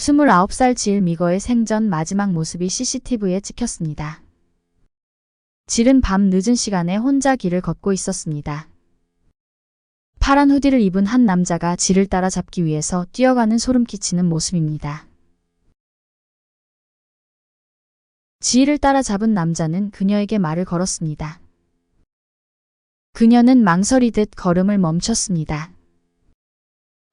29살 질 미거의 생전 마지막 모습이 CCTV에 찍혔습니다. 질은 밤 늦은 시간에 혼자 길을 걷고 있었습니다. 파란 후디를 입은 한 남자가 질을 따라잡기 위해서 뛰어가는 소름 끼치는 모습입니다. 지희를 따라잡은 남자는 그녀에게 말을 걸었습니다. 그녀는 망설이듯 걸음을 멈췄습니다.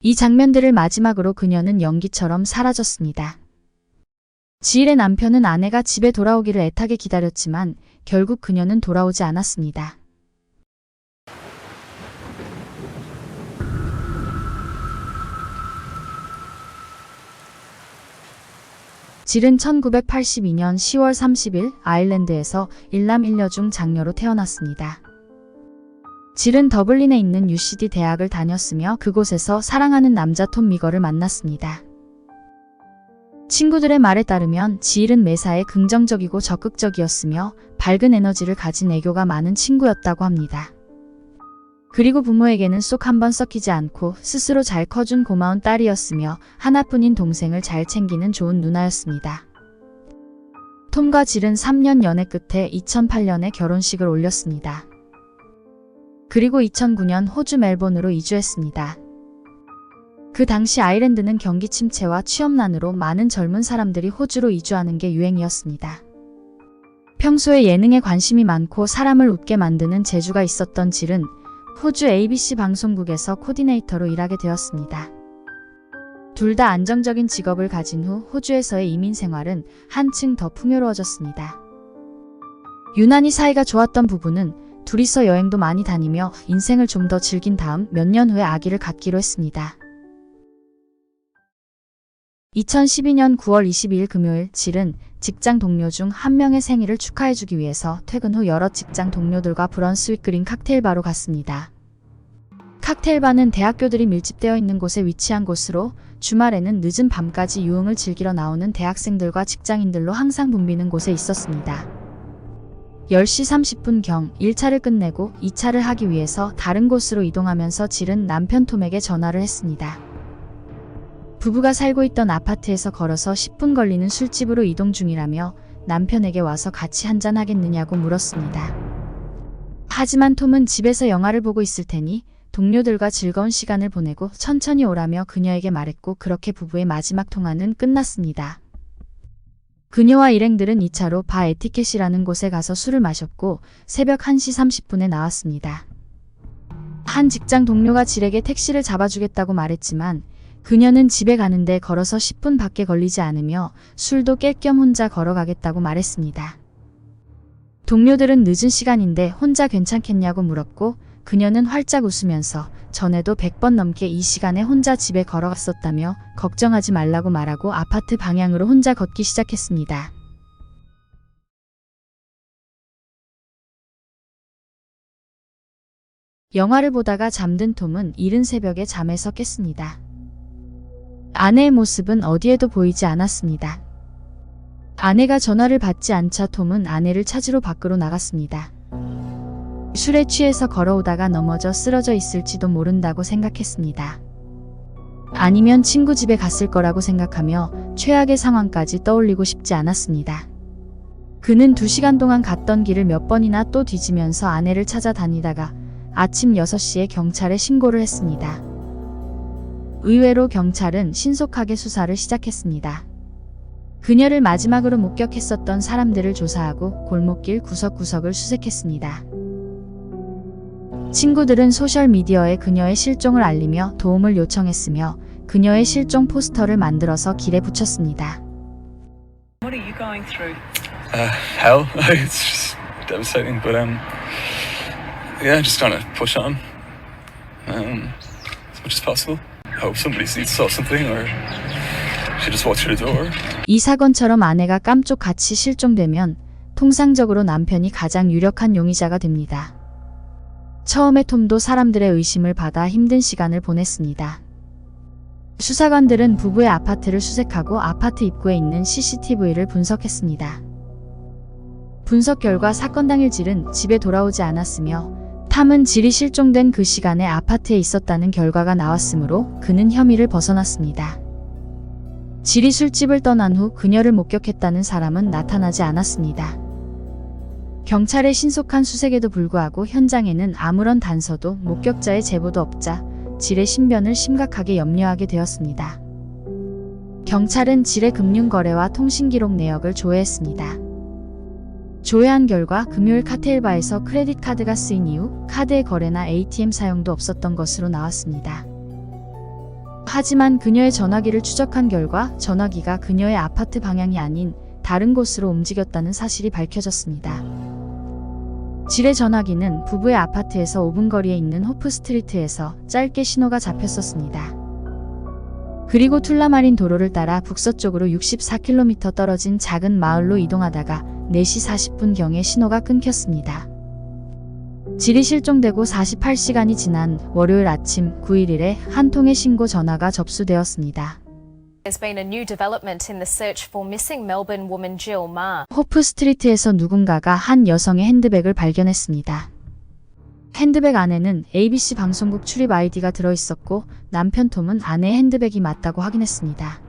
이 장면들을 마지막으로 그녀는 연기처럼 사라졌습니다. 지일의 남편은 아내가 집에 돌아오기를 애타게 기다렸지만 결국 그녀는 돌아오지 않았습니다. 질은 1982년 10월 30일 아일랜드에서 일남 일녀 중 장녀로 태어났습니다. 질은 더블린에 있는 UCD 대학을 다녔으며 그곳에서 사랑하는 남자 톰 미거를 만났습니다. 친구들의 말에 따르면 지일은 매사에 긍정적이고 적극적이었으며 밝은 에너지를 가진 애교가 많은 친구였다고 합니다. 그리고 부모에게는 쏙 한번 썩히지 않고 스스로 잘 커준 고마운 딸이었으며 하나뿐인 동생을 잘 챙기는 좋은 누나였습니다. 톰과 질은 3년 연애 끝에 2008년에 결혼식을 올렸습니다. 그리고 2009년 호주 멜본으로 이주했습니다. 그 당시 아일랜드는 경기 침체와 취업난으로 많은 젊은 사람들이 호주로 이주하는 게 유행이었습니다. 평소에 예능에 관심이 많고 사람을 웃게 만드는 재주가 있었던 질은 호주 ABC 방송국에서 코디네이터로 일하게 되었습니다. 둘 다 안정적인 직업을 가진 후 호주에서의 이민 생활은 한층 더 풍요로워졌습니다. 유난히 사이가 좋았던 부부는 둘이서 여행도 많이 다니며 인생을 좀 더 즐긴 다음 몇 년 후에 아기를 갖기로 했습니다. 2012년 9월 22일 금요일 질은 직장 동료 중 한 명의 생일을 축하해주기 위해서 퇴근 후 여러 직장 동료들과 브런스윅 그린 칵테일바로 갔습니다. 칵테일바는 대학교들이 밀집되어 있는 곳에 위치한 곳으로 주말에는 늦은 밤까지 유흥을 즐기러 나오는 대학생들과 직장인들로 항상 붐비는 곳에 있었습니다. 10시 30분경 1차를 끝내고 2차를 하기 위해서 다른 곳으로 이동하면서 질은 남편 톰에게 전화를 했습니다. 부부가 살고 있던 아파트에서 걸어서 10분 걸리는 술집으로 이동 중이라며 남편에게 와서 같이 한잔하겠느냐고 물었습니다. 하지만 톰은 집에서 영화를 보고 있을 테니 동료들과 즐거운 시간을 보내고 천천히 오라며 그녀에게 말했고 그렇게 부부의 마지막 통화는 끝났습니다. 그녀와 일행들은 2차로 바 에티켓이라는 곳에 가서 술을 마셨고 새벽 1시 30분에 나왔습니다. 한 직장 동료가 질에게 택시를 잡아주겠다고 말했지만 그녀는 집에 가는데 걸어서 10분 밖에 걸리지 않으며 술도 깰 겸 혼자 걸어가겠다고 말했습니다. 동료들은 늦은 시간인데 혼자 괜찮겠냐고 물었고 그녀는 활짝 웃으면서 전에도 100번 넘게 이 시간에 혼자 집에 걸어갔었다며 걱정하지 말라고 말하고 아파트 방향으로 혼자 걷기 시작했습니다. 영화를 보다가 잠든 톰은 이른 새벽에 잠에서 깼습니다. 아내의 모습은 어디에도 보이지 않았습니다. 아내가 전화를 받지 않자 톰은 아내를 찾으러 밖으로 나갔습니다. 술에 취해서 걸어오다가 넘어져 쓰러져 있을지도 모른다고 생각했습니다. 아니면 친구 집에 갔을 거라고 생각하며 최악의 상황까지 떠올리고 싶지 않았습니다. 그는 2시간 동안 갔던 길을 몇 번이나 또 뒤지면서 아내를 찾아다니다가 아침 6시에 경찰에 신고를 했습니다. 의외로 경찰은 신속하게 수사를 시작했습니다. 그녀를 마지막으로 목격했었던 사람들을 조사하고 골목길 구석구석을 수색했습니다. 친구들은 소셜미디어에 그녀의 실종을 알리며 도움을 요청했으며 그녀의 실종 포스터를 만들어서 길에 붙였습니다. What are you going through? Hell. It's just devastating, but yeah, just trying to push on as much as possible. Hope somebody saw something or she just walked through the door. 이 사건처럼 아내가 깜짝같이 실종되면 통상적으로 남편이 가장 유력한 용의자가 됩니다. 처음에 톰도 사람들의 의심을 받아 힘든 시간을 보냈습니다. 수사관들은 부부의 아파트를 수색하고 아파트 입구에 있는 CCTV를 분석했습니다. 분석 결과 사건 당일 질은 집에 돌아오지 않았으며 탐은 질이 실종된 그 시간에 아파트에 있었다는 결과가 나왔으므로 그는 혐의를 벗어났습니다. 질이 술집을 떠난 후 그녀를 목격했다는 사람은 나타나지 않았습니다. 경찰의 신속한 수색에도 불구하고 현장에는 아무런 단서도 목격자의 제보도 없자 질의 신변을 심각하게 염려하게 되었습니다. 경찰은 질의 금융거래와 통신기록 내역을 조회했습니다. 조회한 결과 금요일 칵테일바에서 크레딧 카드가 쓰인 이후 카드의 거래나 ATM 사용도 없었던 것으로 나왔습니다. 하지만 그녀의 전화기를 추적한 결과 전화기가 그녀의 아파트 방향이 아닌 다른 곳으로 움직였다는 사실이 밝혀졌습니다. 질의 전화기는 부부의 아파트에서 5분 거리에 있는 호프스트리트에서 짧게 신호가 잡혔었습니다. 그리고 툴라마린 도로를 따라 북서쪽으로 64km 떨어진 작은 마을로 이동하다가 4시 40분경에 신호가 끊겼습니다. 질이 실종되고 48시간이 지난 월요일 아침 9일 한 통의 신고 전화가 접수되었습니다. There's been a new development in the search for missing Melbourne woman Jill Ma. 호프스트리트에서 누군가가 한 여성의 핸드백을 발견했습니다. 핸드백 안에는 ABC 방송국 출입 아이디가 들어있었고 남편 톰은 아내의 핸드백이 맞다고 확인했습니다.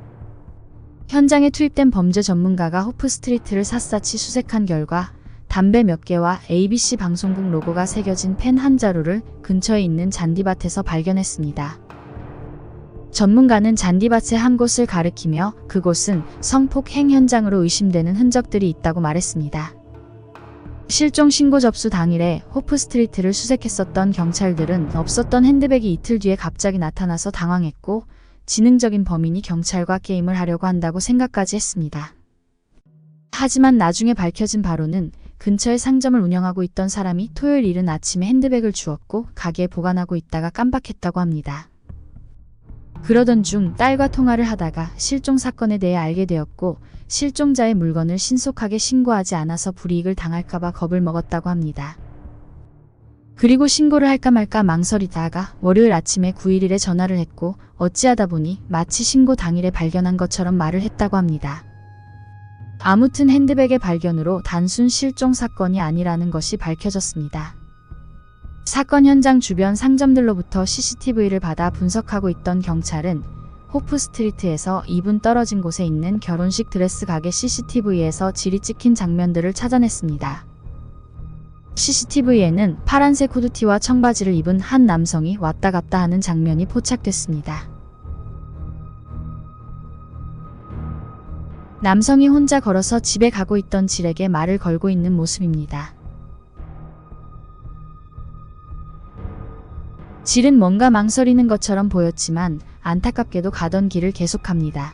현장에 투입된 범죄 전문가가 호프스트리트를 샅샅이 수색한 결과 담배 몇 개와 ABC 방송국 로고가 새겨진 펜 한 자루를 근처에 있는 잔디밭에서 발견했습니다. 전문가는 잔디밭의 한 곳을 가리키며 그곳은 성폭행 현장으로 의심되는 흔적들이 있다고 말했습니다. 실종 신고 접수 당일에 호프스트리트를 수색했었던 경찰들은 없었던 핸드백이 이틀 뒤에 갑자기 나타나서 당황했고 지능적인 범인이 경찰과 게임을 하려고 한다고 생각까지 했습니다. 하지만 나중에 밝혀진 바로는 근처에 상점을 운영하고 있던 사람이 토요일 이른 아침에 핸드백을 주었고 가게에 보관하고 있다가 깜빡했다고 합니다. 그러던 중 딸과 통화를 하다가 실종 사건에 대해 알게 되었고 실종자의 물건을 신속하게 신고하지 않아서 불이익을 당할까봐 겁을 먹었다고 합니다. 그리고 신고를 할까 말까 망설이다가 월요일 아침에 9일에 전화를 했고 어찌하다 보니 마치 신고 당일에 발견한 것처럼 말을 했다고 합니다. 아무튼 핸드백의 발견으로 단순 실종 사건이 아니라는 것이 밝혀졌습니다. 사건 현장 주변 상점들로부터 CCTV를 받아 분석하고 있던 경찰은 호프스트리트에서 2분 떨어진 곳에 있는 결혼식 드레스 가게 CCTV에서 질이 찍힌 장면들을 찾아냈습니다. CCTV에는 파란색 후드티와 청바지를 입은 한 남성이 왔다 갔다 하는 장면이 포착됐습니다. 남성이 혼자 걸어서 집에 가고 있던 질에게 말을 걸고 있는 모습입니다. 질은 뭔가 망설이는 것처럼 보였지만 안타깝게도 가던 길을 계속합니다.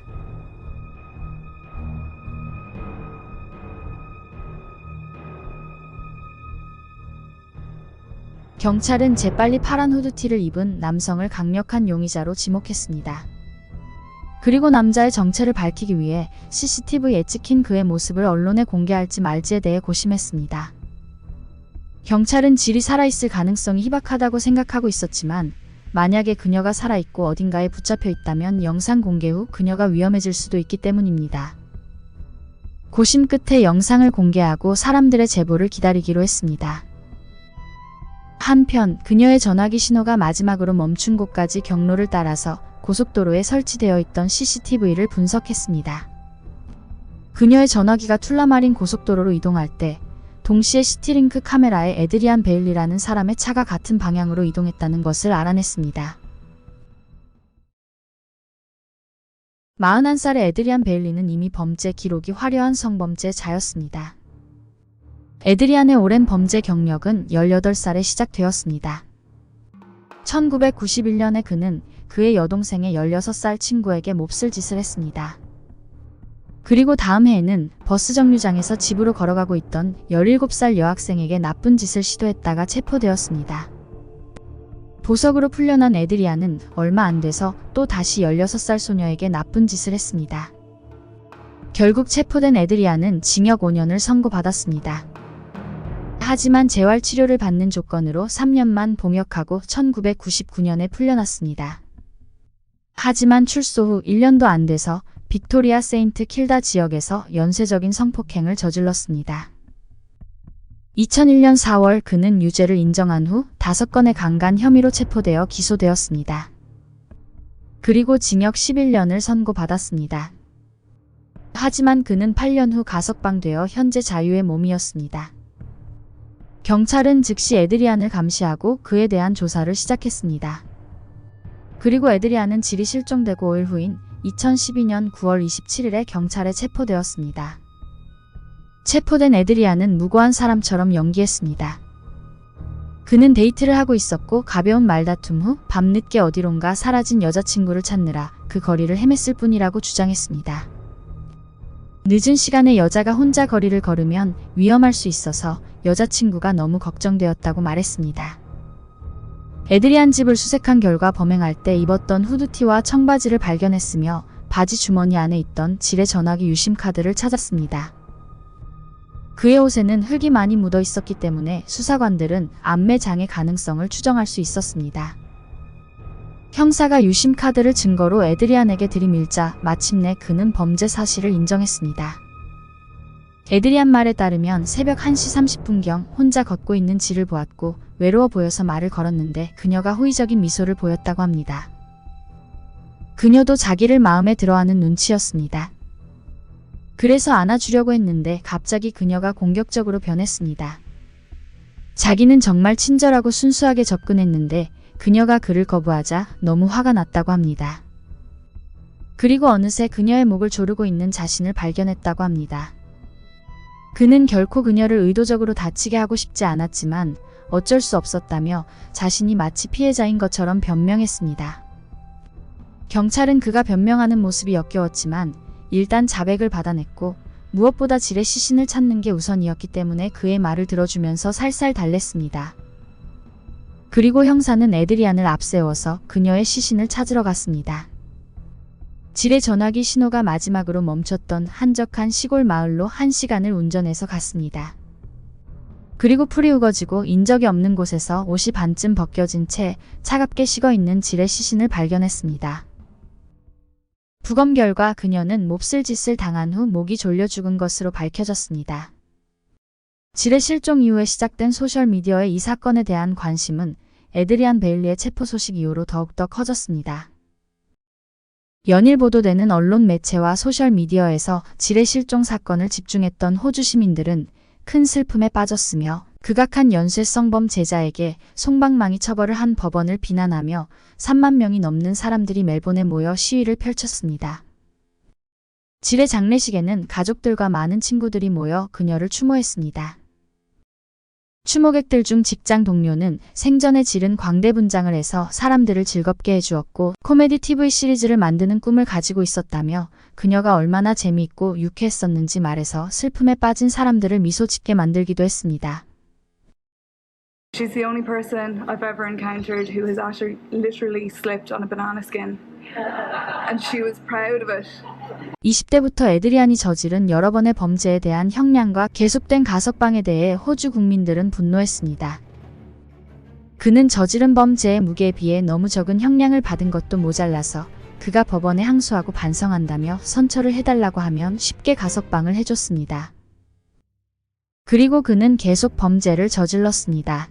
경찰은 재빨리 파란 후드티를 입은 남성을 강력한 용의자로 지목했습니다. 그리고 남자의 정체를 밝히기 위해 CCTV에 찍힌 그의 모습을 언론에 공개할지 말지에 대해 고심했습니다. 경찰은 질이 살아있을 가능성이 희박하다고 생각하고 있었지만 만약에 그녀가 살아있고 어딘가에 붙잡혀 있다면 영상 공개 후 그녀가 위험해질 수도 있기 때문입니다. 고심 끝에 영상을 공개하고 사람들의 제보를 기다리기로 했습니다. 한편 그녀의 전화기 신호가 마지막으로 멈춘 곳까지 경로를 따라서 고속도로에 설치되어 있던 CCTV를 분석했습니다. 그녀의 전화기가 툴라마린 고속도로로 이동할 때 동시에 시티링크 카메라에 에드리안 베일리라는 사람의 차가 같은 방향으로 이동했다는 것을 알아냈습니다. 41살의 에드리안 베일리는 이미 범죄 기록이 화려한 성범죄자였습니다. 에드리안의 오랜 범죄 경력은 18살에 시작되었습니다. 1991년에 그는 그의 여동생의 16살 친구에게 몹쓸 짓을 했습니다. 그리고 다음 해에는 버스 정류장에서 집으로 걸어가고 있던 17살 여학생에게 나쁜 짓을 시도했다가 체포되었습니다. 보석으로 풀려난 에드리안은 얼마 안 돼서 또 다시 16살 소녀에게 나쁜 짓을 했습니다. 결국 체포된 에드리안은 징역 5년을 선고받았습니다. 하지만 재활치료를 받는 조건으로 3년만 복역하고 1999년에 풀려났습니다. 하지만 출소 후 1년도 안 돼서 빅토리아 세인트 킬다 지역에서 연쇄적인 성폭행을 저질렀습니다. 2001년 4월 그는 유죄를 인정한 후 5건의 강간 혐의로 체포되어 기소되었습니다. 그리고 징역 11년을 선고받았습니다. 하지만 그는 8년 후 가석방되어 현재 자유의 몸이었습니다. 경찰은 즉시 에드리안을 감시하고 그에 대한 조사를 시작했습니다. 그리고 에드리안은 질이 실종되고 5일 후인 2012년 9월 27일에 경찰에 체포되었습니다. 체포된 에드리안은 무고한 사람처럼 연기했습니다. 그는 데이트를 하고 있었고 가벼운 말다툼 후 밤늦게 어디론가 사라진 여자친구를 찾느라 그 거리를 헤맸을 뿐이라고 주장했습니다. 늦은 시간에 여자가 혼자 거리를 걸으면 위험할 수 있어서 여자친구가 너무 걱정되었다고 말했습니다. 에드리안 집을 수색한 결과 범행할 때 입었던 후드티와 청바지를 발견했으며 바지 주머니 안에 있던 질의 전화기 유심카드를 찾았습니다. 그의 옷에는 흙이 많이 묻어 있었기 때문에 수사관들은 안매 장애 가능성을 추정할 수 있었습니다. 형사가 유심카드를 증거로 에드리안에게 들이밀자 마침내 그는 범죄 사실을 인정했습니다. 에드리안 말에 따르면 새벽 1시 30분경 혼자 걷고 있는 질을 보았고 외로워 보여서 말을 걸었는데 그녀가 호의적인 미소를 보였다고 합니다. 그녀도 자기를 마음에 들어하는 눈치였습니다. 그래서 안아주려고 했는데 갑자기 그녀가 공격적으로 변했습니다. 자기는 정말 친절하고 순수하게 접근했는데 그녀가 그를 거부하자 너무 화가 났다고 합니다. 그리고 어느새 그녀의 목을 조르고 있는 자신을 발견했다고 합니다. 그는 결코 그녀를 의도적으로 다치게 하고 싶지 않았지만 어쩔 수 없었다며 자신이 마치 피해자인 것처럼 변명했습니다. 경찰은 그가 변명하는 모습이 역겨웠지만 일단 자백을 받아냈고 무엇보다 질의 시신을 찾는 게 우선이었기 때문에 그의 말을 들어주면서 살살 달랬습니다. 그리고 형사는 에드리안을 앞세워서 그녀의 시신을 찾으러 갔습니다. 질의 전화기 신호가 마지막으로 멈췄던 한적한 시골 마을로 1시간을 운전해서 갔습니다. 그리고 풀이 우거지고 인적이 없는 곳에서 옷이 반쯤 벗겨진 채 차갑게 식어있는 질의 시신을 발견했습니다. 부검 결과 그녀는 몹쓸 짓을 당한 후 목이 졸려 죽은 것으로 밝혀졌습니다. 질의 실종 이후에 시작된 소셜미디어의 이 사건에 대한 관심은 에드리안 베일리의 체포 소식 이후로 더욱더 커졌습니다. 연일 보도되는 언론 매체와 소셜미디어에서 질의 실종 사건을 집중했던 호주 시민들은 큰 슬픔에 빠졌으며 극악한 연쇄성 범죄자에게 솜방망이 처벌을 한 법원을 비난하며 3만 명이 넘는 사람들이 멜본에 모여 시위를 펼쳤습니다. 질의 장례식에는 가족들과 많은 친구들이 모여 그녀를 추모했습니다. 추모객들 중 직장 동료는 생전에 질은 광대 분장을 해서 사람들을 즐겁게 해주었고 코미디 TV 시리즈를 만드는 꿈을 가지고 있었다며 그녀가 얼마나 재미있고 유쾌했었는지 말해서 슬픔에 빠진 사람들을 미소 짓게 만들기도 했습니다. She's the only person I've ever encountered who has actually literally slipped on a banana skin. And she was proud of it. 20대부터 에드리안이 저지른 여러 번의 범죄에 대한 형량과 계속된 가석방에 대해 호주 국민들은 분노했습니다. 그는 저지른 범죄의 무게에 비해 너무 적은 형량을 받은 것도 모자라서 그가 법원에 항소하고 반성한다며 선처를 해달라고 하면 쉽게 가석방을 해줬습니다. 그리고 그는 계속 범죄를 저질렀습니다.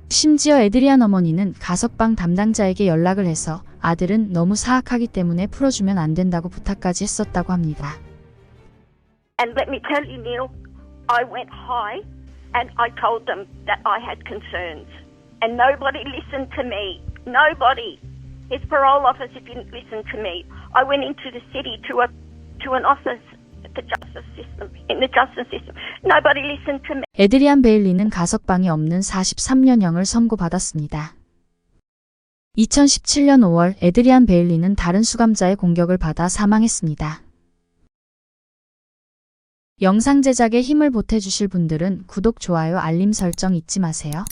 심지어 에드리안 어머니는 가석방 담당자에게 연락을 해서 아들은 너무 사악하기 때문에 풀어주면 안 된다고 부탁까지 했었다고 합니다. And let me tell you, Neil, I went high and I told them that I had concerns. And nobody listened to me. Nobody. His parole officer didn't listen to me. I went into the city to an office at the justice system, in the justice system. Nobody listened to me. 에드리안 베일리는 가석방이 없는 43년형을 선고받았습니다. 2017년 5월 에드리안 베일리는 다른 수감자의 공격을 받아 사망했습니다. 영상 제작에 힘을 보태주실 분들은 구독, 좋아요, 알림 설정 잊지 마세요.